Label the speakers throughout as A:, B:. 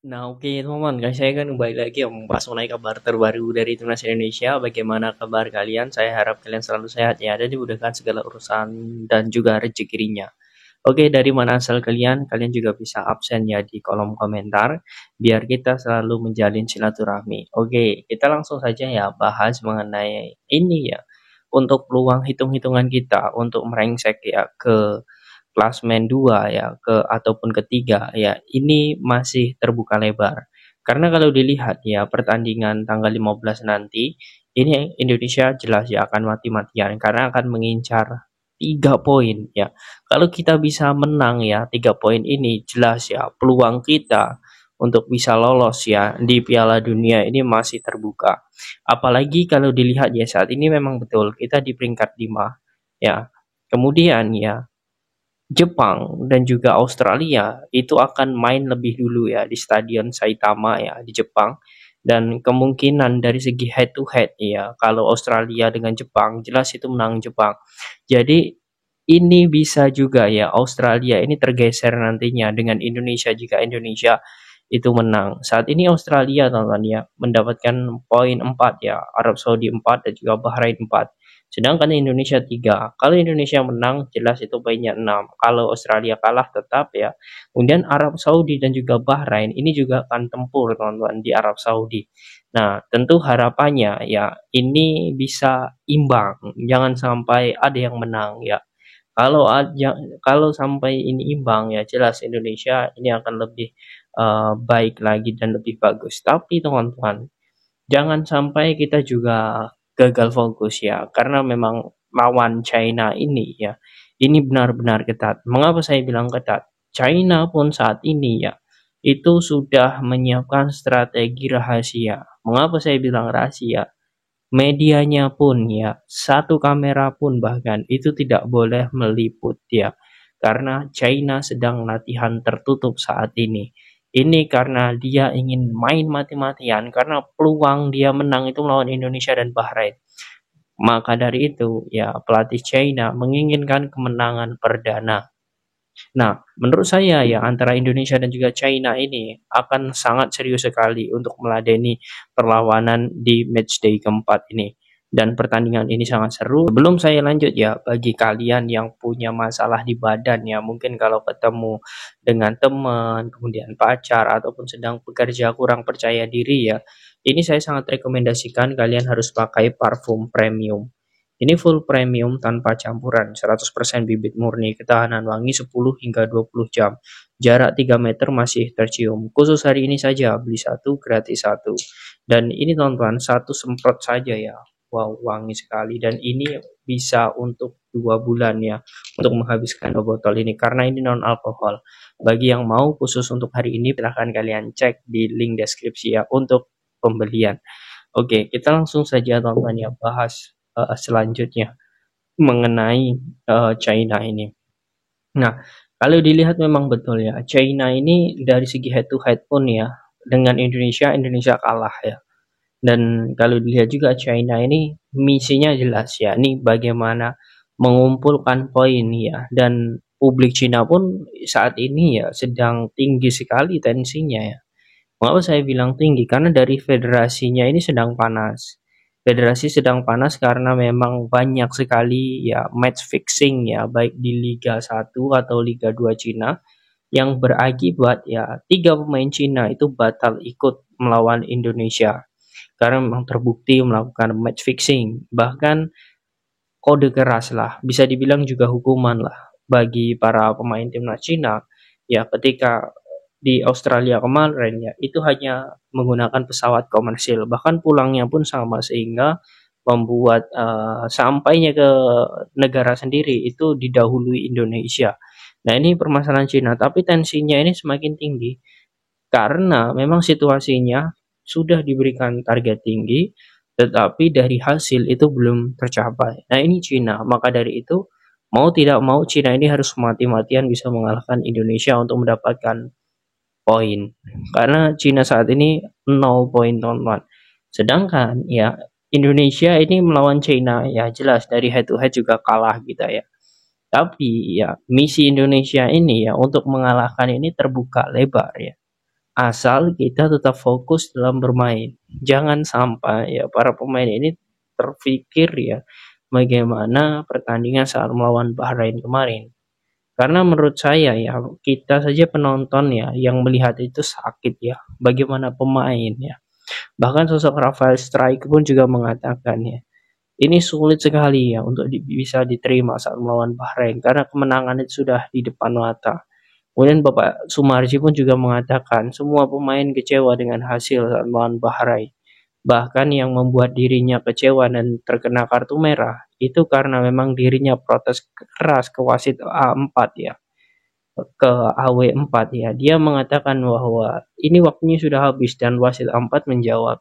A: Nah, oke teman-teman, guys, saya kan kembali lagi ya membahas mengenai kabar terbaru dari timnas Indonesia. Bagaimana kabar kalian? Saya harap kalian selalu sehat ya dan dimudahkan segala urusan dan juga rezekinya. Oke, dari mana asal kalian? Kalian juga bisa absen ya di kolom komentar biar kita selalu menjalin silaturahmi. Oke, kita langsung saja ya bahas mengenai ini ya. Untuk peluang hitung-hitungan kita untuk merengsek ya ke klasmen 2 ya ke ataupun ketiga ya ini masih terbuka lebar. Karena kalau dilihat ya pertandingan tanggal 15 nanti ini Indonesia jelas ya akan mati-matian karena akan mengincar 3 poin ya. Kalau kita bisa menang ya 3 poin ini jelas ya peluang kita untuk bisa lolos ya di Piala Dunia ini masih terbuka. Apalagi kalau dilihat ya saat ini memang betul kita di peringkat 5 ya. Kemudian ya Jepang dan juga Australia itu akan main lebih dulu ya di Stadion Saitama ya di Jepang, dan kemungkinan dari segi head to head ya kalau Australia dengan Jepang jelas itu menang Jepang. Jadi ini bisa juga ya Australia ini tergeser nantinya dengan Indonesia jika Indonesia itu menang. Saat ini Australia teman-teman ya mendapatkan poin 4 ya, Arab Saudi 4 dan juga Bahrain 4. Sedangkan Indonesia 3. Kalau Indonesia menang jelas itu poinnya 6. Kalau Australia kalah tetap ya. Kemudian Arab Saudi dan juga Bahrain ini juga akan tempur teman-teman di Arab Saudi. Nah, tentu harapannya ya ini bisa imbang. Jangan sampai ada yang menang ya. Kalau kalau sampai ini imbang ya jelas Indonesia ini akan lebih baik lagi dan lebih bagus. Tapi teman-teman, jangan sampai kita juga gagal fokus ya, karena memang lawan China ini ya, ini benar-benar ketat. Mengapa saya bilang ketat? China pun saat ini ya, itu sudah menyiapkan strategi rahasia. Mengapa saya bilang rahasia? Medianya pun ya, satu kamera pun bahkan itu tidak boleh meliput ya, karena China sedang latihan tertutup saat ini. Ini karena dia ingin main mati-matian karena peluang dia menang itu melawan Indonesia dan Bahrain. Maka dari itu ya pelatih China menginginkan kemenangan perdana. Nah, menurut saya ya antara Indonesia dan juga China ini akan sangat serius sekali untuk meladeni perlawanan di matchday keempat ini. Dan pertandingan ini sangat seru. Sebelum saya lanjut ya, bagi kalian yang punya masalah di badan ya, mungkin kalau ketemu dengan teman, kemudian pacar, ataupun sedang bekerja kurang percaya diri ya, ini saya sangat rekomendasikan kalian harus pakai parfum premium. Ini full premium tanpa campuran, 100% bibit murni, ketahanan wangi 10 hingga 20 jam. Jarak 3 meter masih tercium. Khusus hari ini saja, beli satu gratis satu. Dan ini teman-teman, satu semprot saja ya. Wow, wangi sekali. Dan ini bisa untuk 2 bulan ya, untuk menghabiskan 2 botol ini. Karena ini non alkohol. Bagi yang mau khusus untuk hari ini, silahkan kalian cek di link deskripsi ya, untuk pembelian. Oke, kita langsung saja teman-teman ya bahas selanjutnya mengenai China ini. Nah, kalau dilihat memang betul ya, China ini dari segi head to head pun ya dengan Indonesia, Indonesia kalah ya. Dan kalau dilihat juga China ini misinya jelas ya, ini bagaimana mengumpulkan poin ya, dan publik Cina pun saat ini ya sedang tinggi sekali tensinya ya. Mengapa saya bilang tinggi? Karena dari federasinya ini sedang panas. Federasi sedang panas karena memang banyak sekali ya match fixing ya, baik di Liga 1 atau Liga 2 Cina, yang berakibat ya 3 pemain Cina itu batal ikut melawan Indonesia karena memang terbukti melakukan match fixing. Bahkan kode keras lah, bisa dibilang juga hukuman lah bagi para pemain timnas Cina ya ketika di Australia kemarin ya itu hanya menggunakan pesawat komersil, bahkan pulangnya pun sama, sehingga membuat sampainya ke negara sendiri itu didahului Indonesia. Nah, ini permasalahan Cina, tapi tensinya ini semakin tinggi karena memang situasinya sudah diberikan target tinggi, tetapi dari hasil itu belum tercapai. Nah, ini Cina, maka dari itu mau tidak mau Cina ini harus mati-matian bisa mengalahkan Indonesia untuk mendapatkan poin. Karena Cina saat ini 0 poin teman-teman. Sedangkan ya Indonesia ini melawan China ya jelas dari head to head juga kalah kita ya. Tapi ya misi Indonesia ini ya untuk mengalahkan ini terbuka lebar ya. asal kita tetap fokus dalam bermain. Jangan sampai ya para pemain ini terpikir ya bagaimana pertandingan saat melawan Bahrain kemarin. Karena menurut saya ya, kita saja penonton ya yang melihat itu sakit ya. Bagaimana pemain ya. Bahkan sosok Rafael Struijk pun juga mengatakan ya, ini sulit sekali ya untuk bisa diterima saat melawan Bahrain karena kemenangan itu sudah di depan mata. Kemudian Bapak Sumarji pun juga mengatakan semua pemain kecewa dengan hasil saat melawan Bahrain. Bahkan yang membuat dirinya kecewa dan terkena kartu merah itu karena memang dirinya protes keras ke wasit A4 ya, ke AW4 ya. Dia mengatakan bahwa ini waktunya sudah habis dan wasit A4 menjawab,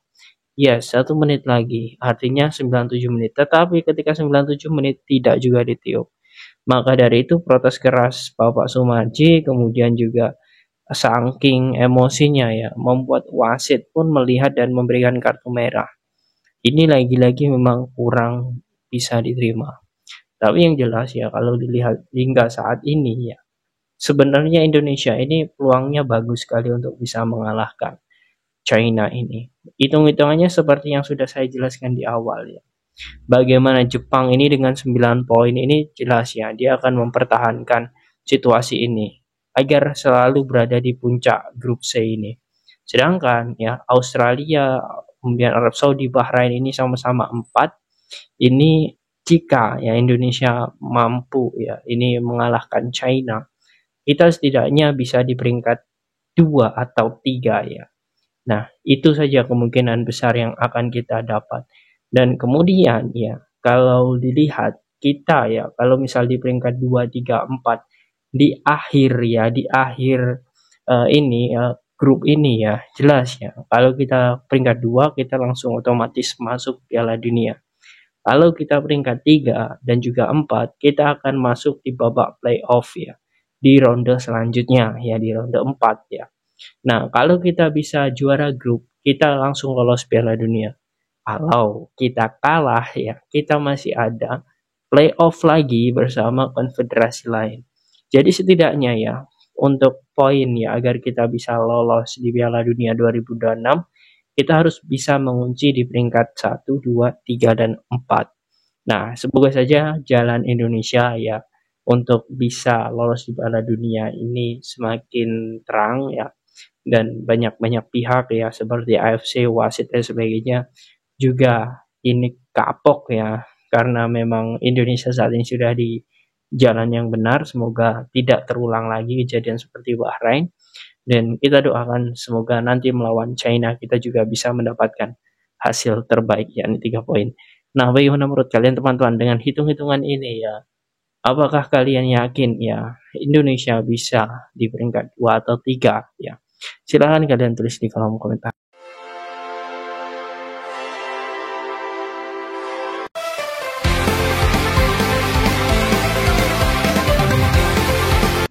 A: ya 1 menit lagi, artinya 97 menit. Tetapi ketika 97 menit tidak juga ditiup. Maka dari itu protes keras Bapak Sumarji, kemudian juga saking emosinya ya, membuat wasit pun melihat dan memberikan kartu merah. Ini lagi-lagi memang kurang bisa diterima. Tapi yang jelas ya, kalau dilihat hingga saat ini ya, sebenarnya Indonesia ini peluangnya bagus sekali untuk bisa mengalahkan China ini. Hitung-hitungannya seperti yang sudah saya jelaskan di awal ya. Bagaimana Jepang ini dengan 9 poin ini jelas ya, dia akan mempertahankan situasi ini agar selalu berada di puncak grup C ini. Sedangkan ya Australia, kemudian Arab Saudi, Bahrain ini sama-sama 4. Ini jika ya Indonesia mampu ya ini mengalahkan China, kita setidaknya bisa di peringkat 2 atau 3 ya. Nah, itu saja kemungkinan besar yang akan kita dapat. Dan kemudian ya, kalau dilihat kita ya, kalau misal di peringkat 2, 3, 4 di akhir ya, di akhir ini grup ini ya, jelas ya. Kalau kita peringkat 2, kita langsung otomatis masuk Piala Dunia. Kalau kita peringkat 3 dan juga 4, kita akan masuk di babak playoff ya. Di ronde selanjutnya ya, di ronde 4 ya. Nah, kalau kita bisa juara grup, kita langsung lolos Piala Dunia. Kalau kita kalah ya, kita masih ada playoff lagi bersama konfederasi lain. Jadi setidaknya ya, untuk poin ya agar kita bisa lolos di Piala Dunia 2026, kita harus bisa mengunci di peringkat 1, 2, 3, dan 4. Nah, semoga saja jalan Indonesia ya untuk bisa lolos di Piala Dunia ini semakin terang ya, dan banyak-banyak pihak ya seperti AFC, wasit dan sebagainya juga ini kapok ya karena memang Indonesia saat ini sudah di jalan yang benar. Semoga tidak terulang lagi kejadian seperti Bahrain, dan kita doakan semoga nanti melawan China kita juga bisa mendapatkan hasil terbaik yakni 3 poin. Nah, bagaimana menurut kalian teman-teman dengan hitung-hitungan ini ya? Apakah kalian yakin ya Indonesia bisa di peringkat 2 atau 3 ya? Silahkan kalian tulis di kolom komentar.